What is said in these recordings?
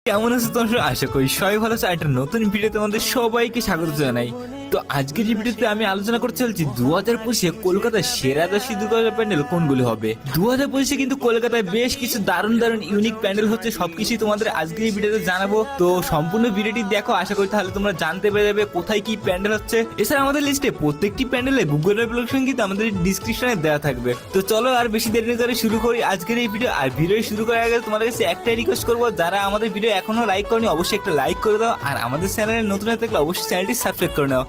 কেমন আছো তোমরা? আশা করি সবাই ভালো আছো। একটা নতুন ভিডিওতে তোমাদের সবাইকে স্বাগত জানাই। তো আজকের এই ভিডিওতে আমি আলোচনা করতে চলছি 2025-এ কলকাতার সেরা 10টি দুর্গাপূজা প্যান্ডেল কোনগুলি হবে। 2025-এ কিন্তু কলকাতায় বেশ কিছু দারুণ দারুণ ইউনিক প্যান্ডেল হচ্ছে, সবকিছুই তোমাদের আজকের এই ভিডিওতে জানাবো। তো সম্পূর্ণ ভিডিওটি দেখো, আশা করি তাহলে তোমরা জানতে পেরে যাবে কোথায় কি প্যান্ডেল হচ্ছে। এছাড়া আমাদের লিস্টে প্রত্যেকটি প্যান্ডেলে গুগল ম্যাপ লোকেশন কিন্তু আমাদের ডিসক্রিপশনে দেওয়া থাকবে। তো চলো আর বেশি দেরি না করে শুরু করি আজকের এই ভিডিও। আর ভিডিও শুরু করার আগে তোমাদের কাছে একটাই রিকোয়েস্ট করবো, যারা আমাদের ভিডিও এখনো লাইক করনি অবশ্যই একটা লাইক করে দাও, আর আমাদের চ্যানেলে নতুন হয়ে থাকলে অবশ্যই চ্যানেলটি সাবস্ক্রাইব করে নাও।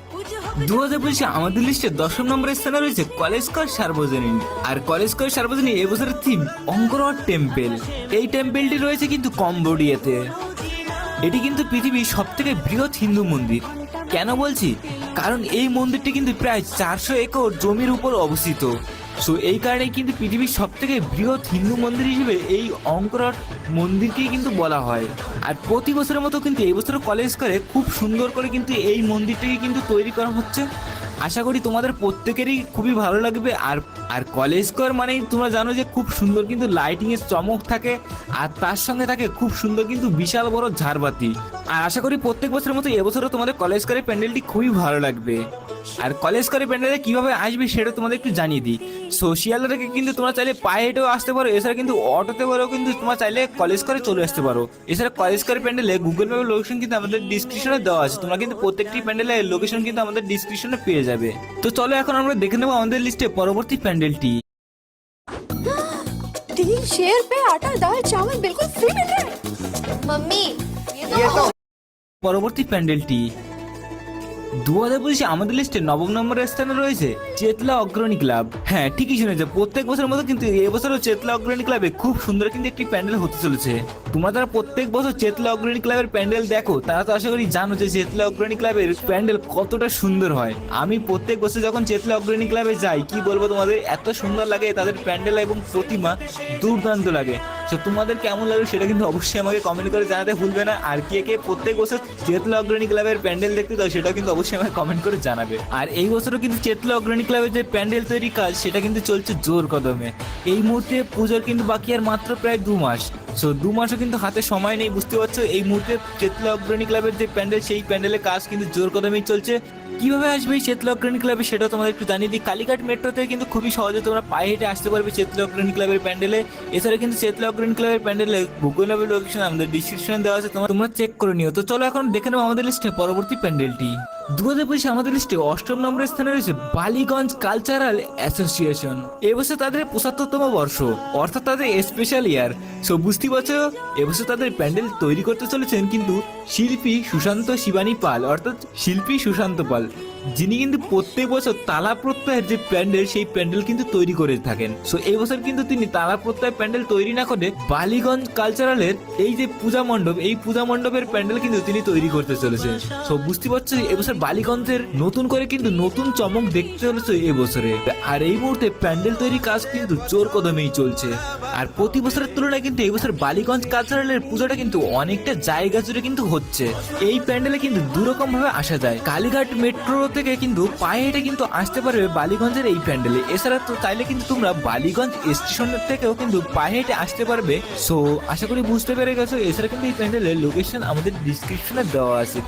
2025-এ আমাদের লিস্টে 10ম নম্বরের স্থানে রয়েছে কলেজ স্কয়ার সার্বজনীন। আর কলেজ স্কয়ার সার্বজনীন এবছরের থিম অঙ্করওয়াট টেম্পল। এই টেম্পলটি রয়েছে কিন্তু কম্বোডিয়াতে। এটি কিন্তু পৃথিবীর সব থেকে বৃহৎ হিন্দু মন্দির। কেন বলছি? কারণ এই মন্দিরটি কিন্তু প্রায় 400 একর জমির উপর অবস্থিত। সো এই কারণে কিন্তু পৃথিবীর সব থেকে বৃহৎ হিন্দু মন্দির হিসেবে এই অঙ্করওয়াট মন্দিরকেই কিন্তু বলা হয়। আর প্রতি বছরের মতো কিন্তু এই বছর কলেজ করে খুব সুন্দর করে কিন্তু এই মন্দিরটিকে কিন্তু তৈরি করা হচ্ছে। আশা করি তোমাদের প্রত্যেকেরই খুবই ভালো লাগবে। আর আর কলেজ স্কয়ার মানেই তোমরা জানো যে খুব সুন্দর কিন্তু লাইটিং এর চমক থাকে, আর তার সঙ্গে থাকে খুব সুন্দর কিন্তু বিশাল বড় ঝাড়বাতি। আর আশা করি প্রত্যেক বছরের মতো এবছরও তোমাদের কলেজ স্কয়ারের প্যান্ডেলটি খুবই ভালো লাগবে। আর কলেজ স্কয়ারের প্যান্ডেলে কিভাবে আসবে সেটা তোমাদের একটু জানিয়ে দিই। সোশিয়াল থেকে কিন্তু তোমরা চাইলে পায়ে হেঁটেও আসতে পারো, এছাড়া কিন্তু অটোতে করেও কিন্তু তোমরা চাইলে কলেজ করে চলে আসতে পারো। এছাড়া কলেজ স্কয়ার প্যান্ডেলে গুগল ম্যাপের লোকেশন কিন্তু আমাদের ডিসক্রিপশনে দেওয়া আছে, তোমরা কিন্তু প্রত্যেকটি প্যান্ডেলের লোকেশন কিন্তু আমাদের ডিসক্রিপশনে পেয়ে যাবে। তো চলো এখন আমরা দেখে নেবো আমাদের লিস্টে পরবর্তী প্যান্ডেলটি। 3 शेर पे आटा दाल चावल बिल्कुल फ्री मिल रहा है। मम्मी ये तो পরবর্তী প্যান্ডেলটি 2025-এ আমাদের লিস্টে 9ম নম্বরের স্থানে রয়েছে চেতলা অগ্রণী ক্লাব। হ্যাঁ, ঠিকই শুনেছে, প্রত্যেক বছরের মতো কিন্তু এবছরও চেতলা অগ্রণী ক্লাবে খুব সুন্দর কিন্তু একটি প্যান্ডেল হতে চলেছে। তোমরা যারা প্রত্যেক বছর চেতলা অগ্রণী ক্লাবের প্যান্ডেল দেখো তারা তো আশা করি জানো যে চেতলা অগ্রণী ক্লাবের প্যান্ডেল কতটা সুন্দর হয়। আমি প্রত্যেক বছর যখন চেতলা অগ্রণী ক্লাবে যাই, কি বলবো তোমাদের, এত সুন্দর লাগে তাদের প্যান্ডেল এবং প্রতিমা, দুর্দান্ত লাগে। তো তোমাদের কেমন লাগে সেটা কিন্তু অবশ্যই আমাকে কমেন্ট করে জানাতে ভুলবে না। আর কে কে প্রত্যেক বছর চেতলা অগ্রণী ক্লাবের প্যান্ডেল দেখতে দাও সেটা কিন্তু অবশ্যই আমাকে কমেন্ট করে জানাবে। আর এই বছরও কিন্তু চেতলা অগ্রণী ক্লাবের যে প্যান্ডেল তৈরি কাজ সেটা কিন্তু চলছে জোর কদমে। এই মুহূর্তে পুজোর কিন্তু বাকি আর মাত্র প্রায় 2 মাস। সো 2 মাসও কিন্তু হাতে সময় নেই, বুঝতে পারছো। এই মুহূর্তে চেতলা অগ্রণী ক্লাবের যে প্যান্ডেল সেই প্যান্ডেলের কাজ কিন্তু জোর কদমেই চলছে। কিভাবে আসবে এই চেতলা অগ্রণী ক্লাবে সেটা তোমাদের একটু জানিয়ে দিই। কালীঘাট মেট্রোতে কিন্তু খুবই সহজে তোমরা পায়ে হেঁটে আসতে পারবে চেতলা অগ্রণী ক্লাবের প্যান্ডেলে। এছাড়া কিন্তু চেতলা অগ্রণী ক্লাবের প্যান্ডেলে গুগল ম্যাপের লোকেশন আমাদের ডিসক্রিপশনে দেওয়া আছে, তোমরা চেক করে নিও। তো চলো এখন দেখে নেবো আমাদের লিস্টে পরবর্তী প্যান্ডেলটি। 2025-এ আমাদের লিস্টে 8ম নম্বরের স্থানে রয়েছে বালিগঞ্জ কালচারাল অ্যাসোসিয়েশন। এবছর তাদের 75তম বর্ষ, অর্থাৎ তাদের স্পেশাল ইয়ার। সো বুঝতে পারছো, এবছর তাদের প্যান্ডেল তৈরি করতে চলেছেন কিন্তু শিল্পী সুশান্ত শিবানী পাল, অর্থাৎ শিল্পী সুশান্ত পাল, যিনি কিন্তু প্রত্যেক বছর তালা প্রত্যয়ের যে প্যান্ডেল সেই প্যান্ডেল কিন্তু তৈরি করে থাকেন। সো এই বছর কিন্তু তিনি তালা প্রত্যয় প্যান্ডেল তৈরি না করে বালিগঞ্জ কালচারালের এই যে পূজা মণ্ডপ, এই পূজা মণ্ডপের প্যান্ডেল কিন্তু তিনি তৈরি করতে চলেছেন। সো বুঝতে পারছো এবছর বালিগঞ্জের নতুন করে কিন্তু নতুন চমক দেখতে চলেছে এবছরে। আর এই মুহূর্তে প্যান্ডেল তৈরি কাজ কিন্তু জোর কদমেই চলছে। আর প্রতি বছরের তুলনায় কিন্তু এই বছর বালিগঞ্জ কালচারালের পূজাটা কিন্তু অনেকটা জায়গা জুড়ে কিন্তু হচ্ছে। এই প্যান্ডেলে কিন্তু দুরকম ভাবে আসা যায়। কালীঘাট মেট্রো থেকে কিন্তু পায়ে হেঁটে কিন্তু আসতে পারবে বালিগঞ্জের এই প্যান্ডেলে। এছাড়া তো চাইলে কিন্তু তোমরা বালিগঞ্জ স্টেশনের থেকেও কিন্তু পায়ে হেঁটে আসতে পারবে। সো আশা করি বুঝতে পেরে গেছো। এছাড়া কিন্তু এই প্যান্ডেলের লোকেশন আমাদের ডিসক্রিপশনে দেওয়া আছে।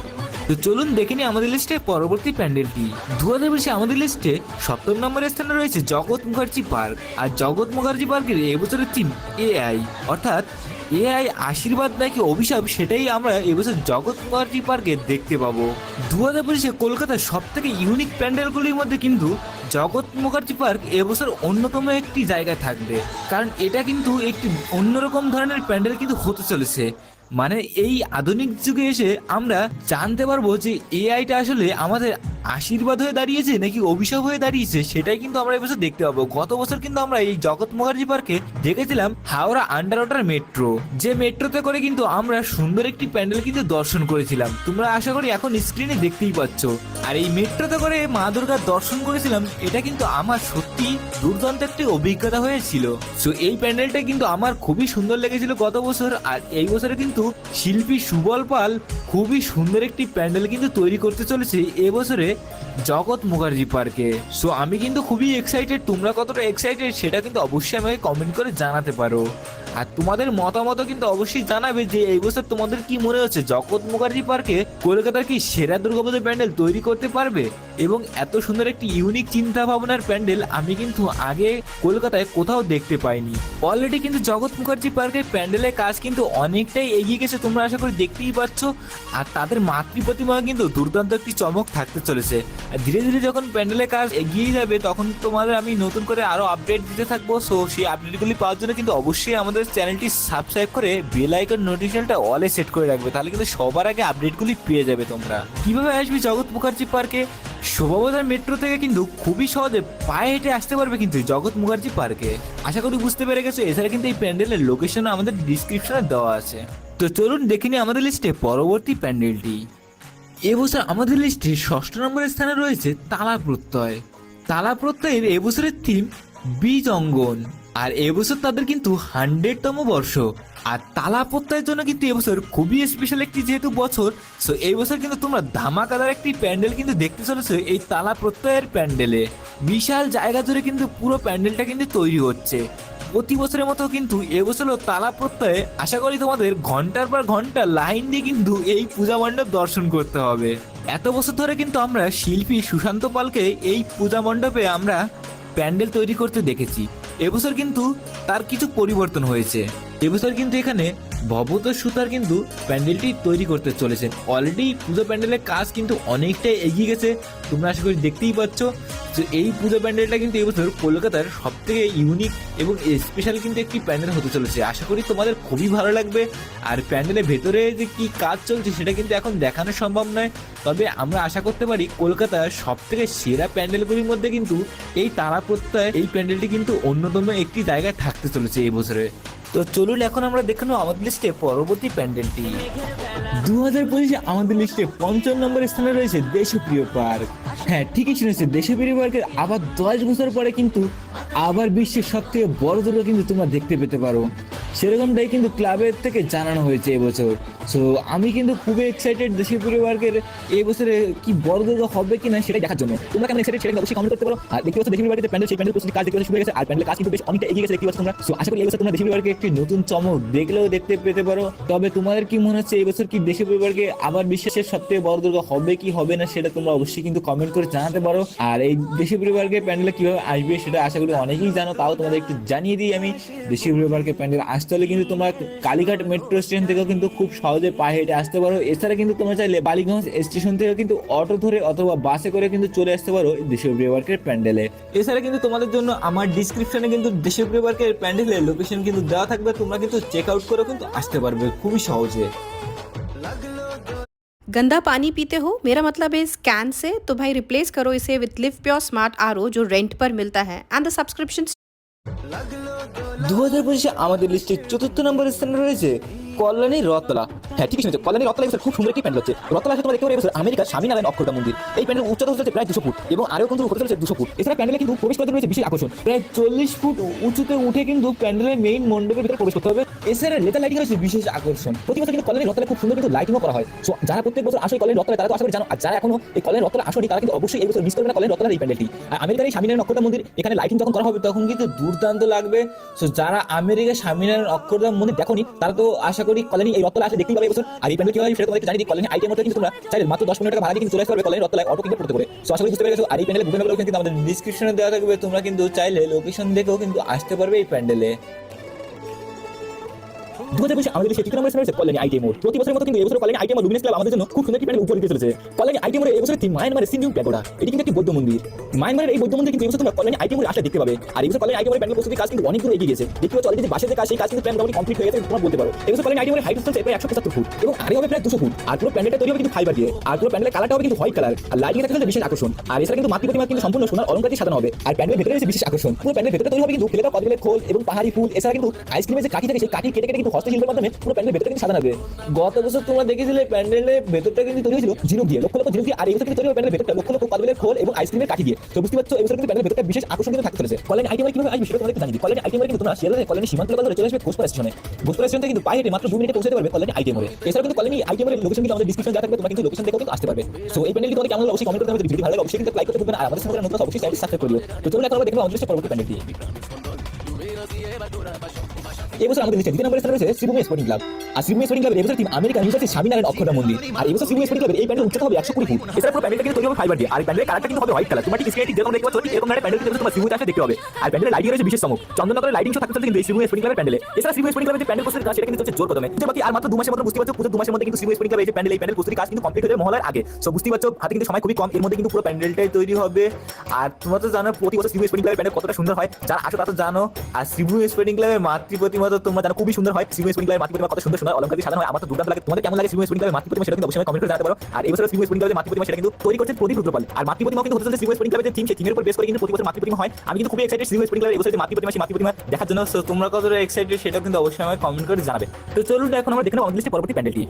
তো চলুন দেখে নিই আমাদের লিস্টে পরবর্তী প্যান্ডেলটি। 2025-এ আমাদের লিস্টে 7ম নম্বরের স্থানে রয়েছে জগৎ মুখার্জি পার্ক। আর জগৎ মুখার্জি পার্কের এবছরের থিম এআই, অর্থাৎ এআই আশীর্বাদ নাকি অভিশাপ, সেটাই আমরা এবছর জগৎ মুখার্জি পার্কে দেখতে পাবো। 2025-এ কলকাতার সব থেকে ইউনিক প্যান্ডেলগুলির মধ্যে কিন্তু জগৎ মুখার্জি পার্ক এবছর অন্যতম একটি জায়গায় থাকবে। কারণ এটা কিন্তু একটি অন্যরকম ধরনের প্যান্ডেল কিন্তু হতে চলেছে। মানে এই আধুনিক যুগে এসে আমরা জানতে পারবো যে এআইটা আসলে আমাদের আশীর্বাদ হয়ে দাঁড়িয়েছে নাকি অভিশাপ হয়ে দাঁড়িয়েছে, সেটাই কিন্তু আমরা এবছর দেখতে পাবো। গত বছর কিন্তু আমরা এই জগৎ মুখার্জি পার্কে দেখেছিলাম হাওড়া আন্ডার ওয়াটার মেট্রো, যে মেট্রোতে করে কিন্তু আমরা সুন্দর একটি প্যান্ডেল কিন্তু দর্শন করেছিলাম। তোমরা আশা করি এখন স্ক্রিনে দেখতেই পাচ্ছ। আর এই মেট্রোতে করে মা দুর্গার দর্শন করেছিলাম, এটা কিন্তু আমার সত্যি দুর্দান্ত একটি অভিজ্ঞতা হয়েছিল। সো এই প্যান্ডেলটা কিন্তু আমার খুবই সুন্দর লেগেছিল গত বছর। আর এই বছরে কিন্তু শিল্পী সুবল পাল খুবই সুন্দর একটি প্যান্ডেল কিন্তু তৈরি করতে চলেছে এবছরে জগৎ মুখার্জি পার্কে। সো আমি কিন্তু খুবই এক্সাইটেড, তোমরা কতটা এক্সাইটেড সেটা কিন্তু অবশ্যই আমাকে কমেন্ট করে জানাতে পারো। আর তোমাদের মতামত কিন্তু অবশ্যই জানাবে যে এই বছর তোমাদের কি মনে হচ্ছে জগৎ মুখার্জি পার্কে কলকাতার কি সেরা দুর্গাপুজোর প্যান্ডেল তৈরি করতে পারবে। এবং এত সুন্দর একটি ইউনিক চিন্তা ভাবনার প্যান্ডেল আমি কিন্তু আগে কলকাতায় কোথাও দেখতে পাইনি। অলরেডি কিন্তু জগৎ মুখার্জি পার্কের প্যান্ডেলের কাজ কিন্তু অনেকটাই এগিয়ে গেছে, তোমরা আশা করি দেখতেই পাচ্ছ। আর তাদের মাতৃ প্রতিমা কিন্তু দুর্দান্ত একটি চমক থাকতে চলেছে। আর ধীরে ধীরে যখন প্যান্ডেলের কাজ এগিয়ে যাবে তখন তোমাদের আমি নতুন করে আরো আপডেট দিতে থাকবো। সো সেই আপডেটগুলি পাওয়ার জন্য কিন্তু অবশ্যই আমাদের চ্যানেলটি সাবস্ক্রাইব করে বেল আইকন নোটিফিকেশনটা অলে সেট করে রাখবে, তাহলে কিন্তু সবার আগে আপডেটগুলি পেয়ে যাবে তোমরা। কিভাবে আসবে জগৎ মুখার্জি পার্কে? শোভাবাজার মেট্রো থেকে কিন্তু খুবই সহজে পায়ে হেঁটে আসতে পারবে কিন্তু জগৎ মুখার্জি পার্কে। আশা করি বুঝতে পেরে গেছো। এছাড়া কিন্তু এই প্যান্ডেলের লোকেশন আমাদের ডিসক্রিপশনে দেওয়া আছে। তো চলুন দেখে নিই আমাদের লিস্টে পরবর্তী প্যান্ডেলটি। এবছর আমাদের লিস্টে 6ষ্ঠ নম্বরের স্থানে রয়েছে তালা প্রত্যয়। তালা প্রত্যয়ের এবছরের থিম বীজ অঙ্গন। আর এবছর তাদের কিন্তু 100তম বর্ষ। আর তালা প্রত্যয়ের জন্য কিন্তু এবছর খুবই স্পেশাল একটি যেহেতু বছর, সো এই বছর কিন্তু তোমরা ধামাকাদার একটি প্যান্ডেল কিন্তু দেখতে চলেছো এই তালা প্রত্যয়ের প্যান্ডেলে। বিশাল জায়গা জুড়ে কিন্তু পুরো প্যান্ডেলটা কিন্তু তৈরি হচ্ছে। প্রতি বছরের মতো কিন্তু এবছরও তালা প্রত্যয়ে আশা করি তোমাদের ঘন্টার পর ঘন্টা লাইন দিয়ে কিন্তু এই পূজা মণ্ডপ দর্শন করতে হবে। এত বছর ধরে কিন্তু আমরা শিল্পী সুশান্ত পালকে এই পূজা মণ্ডপে আমরা প্যান্ডেল তৈরি করতে দেখেছি। এবছর কিন্তু তার কিছু পরিবর্তন হয়েছে। এবছর কিন্তু এখানে ভবত সুতার কিন্তু প্যান্ডেলটি তৈরি করতে চলেছে। অলরেডি পুজো প্যান্ডেলের কাজ কিন্তু অনেকটাই এগিয়ে গেছে, তোমরা আশা করি দেখতেই পাচ্ছ। তো এই পুজো প্যান্ডেলটা কিন্তু এবছর কলকাতার সব থেকে ইউনিক এবং স্পেশাল কিন্তু একটি প্যান্ডেল হতে চলেছে। আশা করি তোমাদের খুবই ভালো লাগবে। আর প্যান্ডেলের ভেতরে যে কি কাজ চলছে সেটা কিন্তু এখন দেখানো সম্ভব নয়, তবে আমরা আশা করতে পারি কলকাতার সব থেকে সেরা প্যান্ডেলগুলির মধ্যে কিন্তু এই তারা প্রত্যয় এই প্যান্ডেলটি কিন্তু অন্যতম একটি জায়গায় থাকতে চলেছে এই বছরে। তো চলুন এখন আমরা দেখে নেব আমাদের লিস্টে পরবর্তী প্যান্ডেলটি। 2025-এ আমাদের লিস্টে 5ম নম্বরের স্থানে রয়েছে দেশপ্রিয় পার্ক। হ্যাঁ, ঠিকই শুনেছে, দেশপ্রিয় পার্কের আবার 10 বছর পরে কিন্তু আবার বিশ্বের সব থেকে বড় দুর্গা কিন্তু তোমরা দেখতে পেতে পারো। সেরকমটাই কিন্তু ক্লাবের থেকে জানানো হয়েছে এবছর। সো আমি কিন্তু খুবই এক্সাইটেড দেশপ্রিয় পার্কের এই বছরে কি বড় দুর্গা হবে কিনা সেটাই দেখার জন্য। তোমরা কেমন এক্সাইটেড সেটা অবশ্যই কমেন্ট করতে পারো। আর দেখতে পাচ্ছ দেশপ্রিয় পার্কের প্যান্ডেল, সেই প্যান্ডেল প্রস্তুতি কাজ দেখতে শুরু হয়ে গেছে। আর প্যান্ডেলের কাজ কিন্তু বেশ অনেকটা এগিয়ে গেছে দেখতে পাচ্ছ তোমরা। সো আশা করি এই বছর তোমরা দেশপ্রিয় পার্কে একটি নতুন চমক দেখলেও দেখতে পেতে পারো। তবে তোমাদের কি মনে হচ্ছে এই বছর কি দেশপ্রিয় পার্কে আবার বিশ্বের সবথেকে বড় দুর্গা হবে কি হবে না সেটা তোমরা অবশ্যই কিন্তু কমেন্ট করে জানাতে পারো। আর এই দেশপ্রিয় পার্কের প্যান্ডেল কিভাবে আসবে সেটা আশা করি অনেকেই জানো, তাও তোমাদের একটু জানিয়ে দিই আমি। দেশপ্রিয় পার্কের প্যান্ডেল আসতে হলে কিন্তু তোমরা কালীঘাট মেট্রো স্টেশন থেকেও কিন্তু খুব সহজে পায়ে হেঁটে আসতে পারো। এছাড়া কিন্তু তোমরা চাইলে বালিগঞ্জ স্টেশন থেকে কিন্তু অটো ধরে অথবা বাসে করে কিন্তু চলে আসতে পারো দেশপ্রিয় পার্কের প্যান্ডেলে। এছাড়া কিন্তু তোমাদের জন্য আমার ডিসক্রিপশনে কিন্তু দেশপ্রিয় পার্কের প্যান্ডেলের লোকেশন কিন্তু দেওয়া থাকবে, তোমরা কিন্তু চেক আউট করে কিন্তু আসতে পারবে খুবই সহজে। गंदा पानी पीते हो, मेरा मतलब है इस कैन से, तो भाई रिप्लेस करो इसे with live pure smart RO जो रेंट पर मिलता है एंड द सब्सक्रिप्शन। 2025-এ আমাদের লিস্টে 4র্থ নম্বরের স্থানে রয়েছে কল্যাণী রথতলা। হ্যাঁ, ঠিকই শুনেছো, কল্যাণী রথতলা এবছর খুব সুন্দর একটি প্যান্ডেল হচ্ছে। রথতলা তোমরা দেখতে পারো এবছর আমেরিকার স্বামীনারায়ণ অক্ষরধাম মন্দির। এই প্যান্ডেল উচ্চতা হচ্ছে প্রায় 200 ফুট এবং আরও কিন্তু হতে চলেছে 200 ফুট। এছাড়া প্যান্ডেলে কিন্তু প্রবেশ করতে রয়েছে বিশেষ আকর্ষণ, প্রায় 40 ফুট উঁচুতে উঠে কিন্তু প্যান্ডেলের মেইন মণ্ডপের ভিতরে প্রবেশ করতে হবে। এছাড়া লেজার লাইটিং রয়েছে বিশেষ আকর্ষণ। প্রতি বছর কিন্তু কল্যাণী রথতলা খুব সুন্দর কিন্তু লাইটিংও করা হয়। সো যারা প্রত্যেক বছর আসলে কল্যাণী রথতলা তারা তো আশা করি জানো, আর যারা এখনো এই কল্যাণী রথতলা আসেনি তারা কিন্তু অবশ্যই এই বছর মিস করবে না কল্যাণী রথতলার এই প্যান্ডেলটি। আর আমেরিকার এই স্বামীনারায়ণ অক্ষরধাম মন্দির এখানে লাইটিং যখন করা হবে তখন কিন্তু দুর্দান্ত লাগবে। সো যারা আমেরিকার স্বামীনারায়ণ অক্ষরধাম মন্দির দেখোনি তারা তো আশা করি কল্যাণী এই রথতলা আসলে দেখতেই পাবে এবছর। আর এই প্যান্ডেল কি হয় সেটা তোমাদের জানিয়ে দিই, কল্যাণী আইটিএম মধ্যে কিন্তু তোমরা চাইলে মাত্র 10-15 টাকা ভাড়া দিয়ে কিন্তু চলে আসতে পারবে কল্যাণী রথতলায় অটো কিনে পড়তে পারে। সো আশা করি বুঝতে পেরেছো। আর এই প্যান্ডেলের বুকিং নাম্বার কিন্তু আমাদের ডিসক্রিপশনে দেওয়া থাকবে, তোমরা কিন্তু চাইলে লোকেশন দেখেও কিন্তু আসতে পারবে এই প্যান্ডেলে। 2025 আমাদের দেশে 3 নম্বরে রয়েছে কল্যাণী আইটিএম মোড়। প্রতি বছরের মতো কিন্তু এবছর কল্যাণী আইটিএম লুমিনাস ক্লাব আমাদের জন্য খুব সুন্দর একটি প্যান্ডেল উপহার দিতে চলেছে। কল্যাণী আইটিএম মোড়ে এবছর থিম মায়ানমারের সিন্ধু প্যাগোডা। এটি কিন্তু একটি বৌদ্ধ মন্দির। মায়ানমারের এই বৌদ্ধ মন্দির কিন্তু এবছর তোমরা কল্যাণী আইটিএম মোড়ে আসলে দেখতে পাবে। আর এবছর কল্যাণী আইটিএম মোড়ে প্যান্ডেল প্রস্তুতির কাজ কিন্তু অনেক দূর এগিয়ে গেছে। দেখতে পাচ্ছ অলরেডি বাসের যে কাজ সেই কাজ কিন্তু প্ল্যান মোটামুটি কমপ্লিট হয়ে গেছে তোমরা বলতে পারো। এবছর কল্যাণী আইটিএম মোড়ে হাইট চলছে প্রায় 175 ফুট এবং আরে হবে প্রায় 200 ফুট। আর পুরো প্যান্ডেলটা তৈরি হবে কিন্তু ফাইবার দিয়ে। আর পুরো প্যান্ডেলের কালারটা হবে কিন্তু হোয়াইট কালার। আর লাইটিং এর ক্ষেত্রে বিশেষ আকর্ষণ। আর এছাড়া কিন্তু মাতৃ প্রতিমা কিন্তু সম্পূর্ণ সোনার অলংকার দিয়ে সাজানো হবে। আর প্যান্ডেলের ভেতরে রয়েছে বিশেষ আকর্ষণ। পুরো প্যান্ডেলের ভেতরে তৈরি হবে কিন্তু ফেলেটা কদবেলের খোল এবং পাহাড়ি ফুল। এছাড়া কিন্তু আইসক্রিমের যে কাঠি থাকে সেই কাঠি কেটে কেটে কিন্তু হস্তশিল্পের মাধ্যমে পুরো প্যান্ডেলের ভেতরটা কিন্তু সাজানো হবে। গত বছর তোমরা দেখেছিলে প্যান্ডেলের ভেতরটা কিন্তু তৈরি হয়েছিল ঝিনুক দিয়ে, লক্ষ লক্ষ ঝিনুক দিয়ে। আর এই বছর কিন্তু তৈরি হবে প্যান্ডেলের ভেতরটা লক্ষ লক্ষ কদবেলের খোল এবং আইসক্রিমের কাঠি দিয়ে। তো বুঝতে পারছো এই বছর কিন্তু প্যান্ডেলের ভেতরটা বিশেষ আকর্ষণ কিন্তু থাকতে চলেছে। কল্যাণী আইটেম কিভাবে আসবে সেটা তোমাদেরকে জানিয়ে দিই। কল্যাণী আইটেম কিন্তু তোমরা শিয়ালদা কল্যাণী সীমান্ত এলাকা ধরে চলে আসবে ঘোষপাড়া স্টেশনে। ঘোষপাড়া স্টেশন থেকে কিন্তু পায়ে হেঁটে মাত্র 2 মিনিটে পৌঁছাতে পারবে কল্যাণী আইটেম মোড়ে। এছাড়াও কিন্তু কল্যাণী আইটেম মোড়ের লোকেশন কিন্তু আমাদের ডিসক্রিপশনে দেওয়া থাকবে, তোমরা কিন্তু লোকেশন দেখেও কিন্তু আসতে পারবে। সো এই প্যান্ডেলটি তোমাদের কেমন লাগলো অবশ্যই কমেন্ট করতে হবে। যদি ভিডিও ভালো লাগে অবশ্যই কিন্তু লাইক করতে ভুলবেন না। আর আমাদের চ্যানেলে নতুন অবশ্যই চ্যানেলটি সাবস্ক্রাইব করে দিও। তো চলুন এখন আমরা দেখব আমাদের পরবর্তী প্যান্ডেলটি। এই বছর আমাদের লিস্টে 2 নম্বরের স্থানে রয়েছে শ্রীভূমি স্পোর্টিং ক্লাব। আর শ্রীভূমি স্পোর্টিং ক্লাবের এবছর team American university Swaminarayan Akshardham মন্দির। আর এই বছর শ্রীভূমি স্পোর্টিং ক্লাবের এই প্যান্ডেল উচ্চতা হবে 120 ফুট। এছাড়া পুরো প্যান্ডেলটা কিন্তু তৈরি হবে ফাইবার দিয়ে। আর প্যান্ডেলের কালারটা কিন্তু হবে হোয়াইট কালার। তোমরা ঠিক স্ক্রিনে যেরকম দেখতে পাচ্ছ ঠিক এরকম একটা প্যান্ডেল কিন্তু তোমরা শ্রীভূমিতে আসলে দেখতে পাবে। আর প্যান্ডেলের লাইটিং রয়েছে বিশেষ চমক, চন্দননগরের লাইটিং শো থাকতে চলেছে কিন্তু এই শ্রীভূমি স্পোর্টিং ক্লাবের প্যান্ডেলে। এছাড়া শ্রীভূমি স্পোর্টিং ক্লাবের যে প্যান্ডেল প্রস্তুতির কাজ সেটা কিন্তু হচ্ছে জোর কদমে। যে বাকি আর মাত্র 2 মাসের মধ্যে বুঝতে পারছো পুরো 2 মাসের মধ্যে কিন্তু শ্রীভূমি স্পোর্টিং ক্লাবের এই যে প্যান্ডেল এই প্যান্ডেল প্রস্তুতির কাজ কিন্তু কমপ্লিট হয়ে যাবে মহলার আগে। সো বুঝতে পারছো হাতে কিন্তু সময় খুবই কম, এর মধ্যে কিন্তু পুরো প্যান্ডেলটাই তৈরি হবে। আর তোমরা তো জানো প্রতি বছর শ্রীভূমি স্পোর্টিং ক্লাবের প্যান্ডেল কতটা সুন্দর হয়, যারা আসো তারা তো জানো। আর শ্রীভূমি স্পোর্টিং ক্লাবের মাতৃ প্রতিমা তো তোমরা জানো খুবই সুন্দর হয়। শ্রীভূমি স্পোর্টিং ক্লাবের মাতৃ প্রতিমা কত সুন্দর সুন্দর অলংকার দিয়ে সাজানো হয়, আমার তো দুর্দান্ত লাগে। তোমাদের কেমন লাগে শ্রীভূমি স্পোর্টিং ক্লাবের মাতৃ প্রতিমা সেটা কিন্তু অবশ্যই কমেন্ট করে জানাতে পারো। আর এই বছর শ্রীভূমি স্পোর্টিং ক্লাবের মাতৃ প্রতিমা সেটা কিন্তু তৈরি করছে প্রদীপ রুদ্রপাল। আর মাতৃ প্রতিমা কিন্তু হচ্ছে শ্রীভূমি স্পোর্টিং ক্লাবের যে থিম সেই থিমের উপর বেস করে কিন্তু প্রতি বছর মাতৃ প্রতিমা হয়। আমি কিন্তু খুবই এক্সাইটেড শ্রীভূমি স্পোর্টিং ক্লাবের এই বছর যে মাতৃ প্রতিমা সেই মাতৃ প্রতিমা দেখার জন্য। সো তোমরা কতটা এক্সাইটেড সেটা কিন্তু অবশ্যই আমাকে কমেন্ট করে জানাবে। তো চলুন এখন আমরা দেখে নেব আমাদের লিস্টে পরবর্তী প্যান্ডেলটি।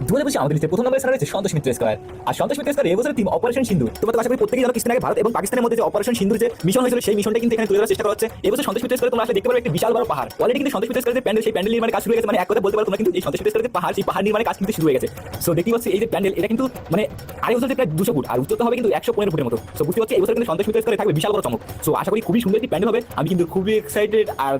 2025 আমাদের লিস্টে প্রথম নম্বরে স্থানে রয়েছে সন্তোষ মিত্র স্কয়ার। আর সন্তোষ মিত্র স্কয়ার এই বছরের টিম অপারেশন সিন্ধু। তোমরা তো আশা করি প্রত্যেকেই জানো কিছুদিন আগে ভারত এবং পাকিস্তানের মধ্যে যে অপারেশন সিন্ধুর যে মিশন হয়েছিল সেই মিশনটা কিন্তু এখানে তুলে ধরার চেষ্টা করা হচ্ছে। এই বছর সন্তোষ মিত্র স্কয়ারে তোমরা আসলে দেখতে পারবে একটা বিশাল বড় পাহাড়। অলরেডি কিন্তু সন্তোষ মিত্র স্কয়ারের যে প্যান্ডেল সেই প্যান্ডেল নির্মাণের কাজ শুরু হয়ে গেছে। মানে এক কথা বলতে পারো তোমরা কিন্তু এই সন্তোষ মিত্র স্কয়ারের যে পাহাড় সেই পাহাড় নির্মাণের কাজ কিন্তু শুরু হয়ে গেছে। সো দেখতে পাচ্ছি এই যে প্যান্ডেল এটা কিন্তু মানে আড়াই বছর প্রায় 200 ফুট আর উচ্চতা হবে কিন্তু 115 ফুটের মতো। সো বুঝতে পারছি এই বছর কিন্তু সন্তোষ মিত্র স্কয়ারে থাকবে বিশাল বড় চমক। সো আশা করি খুবই সুন্দর একটি প্যান্ডেল হবে। আমি কিন্তু খুবই এক্সাইটেড। আর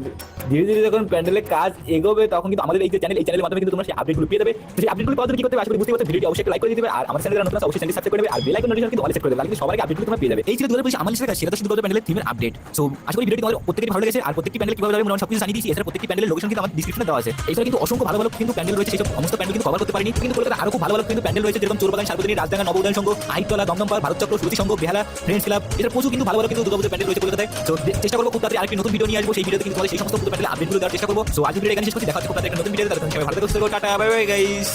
ধীরে ধীরে যখন প্যান্ডেলের কাজ এগোবে তখন কিন্তু আমাদের এই যে চ্যানেল এই চ্যানেলের মাধ্যমে কিন্তু তোমরা সেই আপডেটগুলো পেয়ে যাবে। তো সেই আপডেটগুলো পাওয়ার জন্য কি করতে হবে আশা করি বুঝতে পারছো। ভিডিওটি অবশ্যই লাইক করে দিতে হবে। আর আমার চ্যানেলে নতুন আছে অবশ্যই চ্যানেলটি সাবস্ক্রাইব করে দেবে। আর বেল আইকন নোটিফিকেশন কিন্তু অল সেট করে দেবে, তাহলে কিন্তু সবার আগে আপডেটগুলো তোমরা পেয়ে যাবে। এই ছিল 2025 আমার লিস্টের কাজ সেটা তো শুধু প্যান্ডেলের থিমের আপডেট। সো আশা করি ভিডিওটি তোমাদের প্রত্যেকটি ভালো লেগেছে। আর প্রত্যেকটি প্যান্ডেল কিভাবে যাবে মনে সবকিছু জানিয়ে দিয়েছি। এছাড়া প্রত্যেকটি প্যান্ডেলের লোকেশন কিন্তু আমার ডিসক্রিপশনে দেওয়া আছে। এছাড়া কিন্তু অসংখ্য ভালো ভালো কিন্তু প্যান্ডেল রয়েছে, সেই সমস্ত প্যান্ডেল কিন্তু কভার করতে পারিনি। কিন্তু কলকাতার আরো খুব ভালো ভালো কিন্তু প্যান্ডেল রয়েছে, যেরকম চোরবাগান, শালবনী, রাজডাঙ্গা, নবউদয়ন সংঘ, আহিতলা, দমদম পার্ক, ভারত চক্র, সুরতি সংঘ, বেহালা, ফ্রেন্ডস ক্লাব। এছাড়া প্রচুর কিন্তু ভালো ভালো কিন্তু দুর্গাপুজোর প্যান্ডেল রয়েছে কলকাতায়। সো চেষ্টা করবো খুব তাড়াতাড়ি আরেকটি নতুন ভিডিও নিয়ে আসবো। সেই ভিডিওতে কিন্তু তোমাদের সেই সমস্ত প্যান্ডেল আপডেটগুলো দেওয়ার চেষ্টা করবো। সো আজ ভিডিও এখানে শেষ করছি, দেখা হচ্ছে খুব তাড়াতাড়ি একটা নতুন ভিডিওতে। ততক্ষণ সবাই ভালো থেকো, টাটা, বাই বাই গাইস।